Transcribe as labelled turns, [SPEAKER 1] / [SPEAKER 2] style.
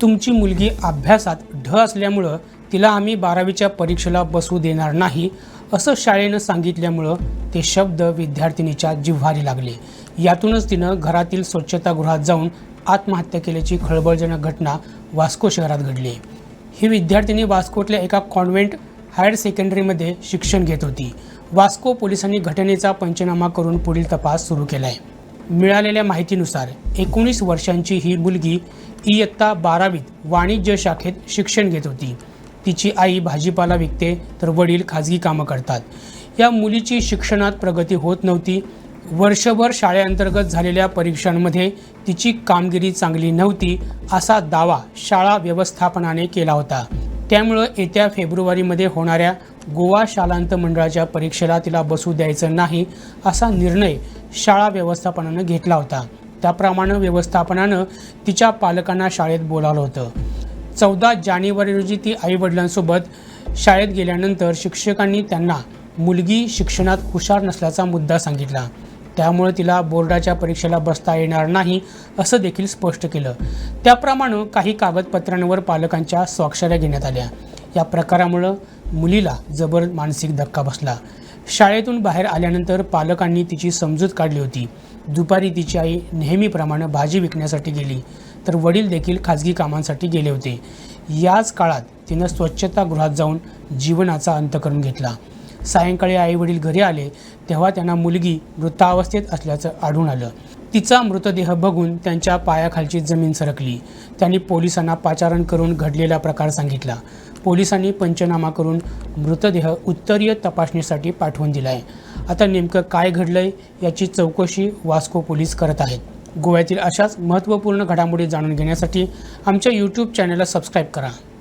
[SPEAKER 1] तुमची मुलगी अभ्यासात ढ असल्यामुळं तिला आम्ही 12वीच्या परीक्षेला बसू देणार नाही असं शाळेनं सांगितल्यामुळं ते शब्द विद्यार्थिनीच्या जिव्हारी लागले। यातूनच तिनं घरातील स्वच्छतागृहात जाऊन आत्महत्या केल्याची खळबळजनक घटना वास्को शहरात घडली। ही विद्यार्थिनी वास्कोतल्या एका कॉन्व्हेंट हायर सेकंडरीमध्ये शिक्षण घेत होती। वास्को पोलिसांनी घटनेचा पंचनामा करून पुढील तपास सुरू केला आहे। मिळालेल्या माहितीनुसार 19 वर्षांची ही मुलगी इयत्ता 12वीत वाणिज्य शाखेत शिक्षण घेत होती। तिची आई भाजीपाला विकते तर वडील खाजगी कामं करतात। या मुलीची शिक्षणात प्रगती होत नव्हती। वर्षभर शाळेअंतर्गत झालेल्या परीक्षांमध्ये तिची कामगिरी चांगली नव्हती असा दावा शाळा व्यवस्थापनाने केला होता। त्यामुळे येत्या फेब्रुवारीमध्ये होणाऱ्या गोवा शालांत मंडळाच्या परीक्षेला तिला बसू द्यायचं नाही असा निर्णय शाळा व्यवस्थापनानं घेतला होता। त्याप्रमाणे व्यवस्थापनानं तिच्या पालकांना शाळेत बोलावलं होतं। 14 जानेवारी रोजी ती आईवडिलांसोबत शाळेत गेल्यानंतर शिक्षकांनी त्यांना मुलगी शिक्षणात हुशार नसल्याचा मुद्दा सांगितला। त्यामुळे तिला बोर्डाच्या परीक्षेला बसता येणार नाही असं देखील स्पष्ट केलं। त्याप्रमाणे काही कागदपत्रांवर पालकांच्या स्वाक्षऱ्या घेण्यात आल्या। या प्रकारामुळे मुलीला जबर मानसिक धक्का बसला। शाळेतून बाहेर आल्यानंतर पालकांनी तिची समजूत काढली होती। दुपारी तिची आई नेहमीप्रमाणे भाजी विकण्यासाठी गेली तर वडील देखील खाजगी कामांसाठी गेले होते। याच काळात तिनं स्वच्छतागृहात जाऊन जीवनाचा अंत करून घेतला। सायंकाळी आईवडील घरी आले तेव्हा त्यांना मुलगी मृतावस्थेत असल्याचं आढळून आलं। तिचा मृतदेह बघून त्यांच्या पायाखालची जमीन सरकली। त्यांनी पोलिसांना पाचारण करून घडलेला प्रकार सांगितला। पोलिसांनी पंचनामा करून मृतदेह उत्तरीय तपासणीसाठी पाठवून दिलाय। आता नेमकं काय घडलंय याची चौकशी वास्को पोलीस करत आहेत। गोव्यातील अशाच महत्त्वपूर्ण घडामोडी जाणून घेण्यासाठी आमच्या YouTube चॅनलला सबस्क्राईब करा।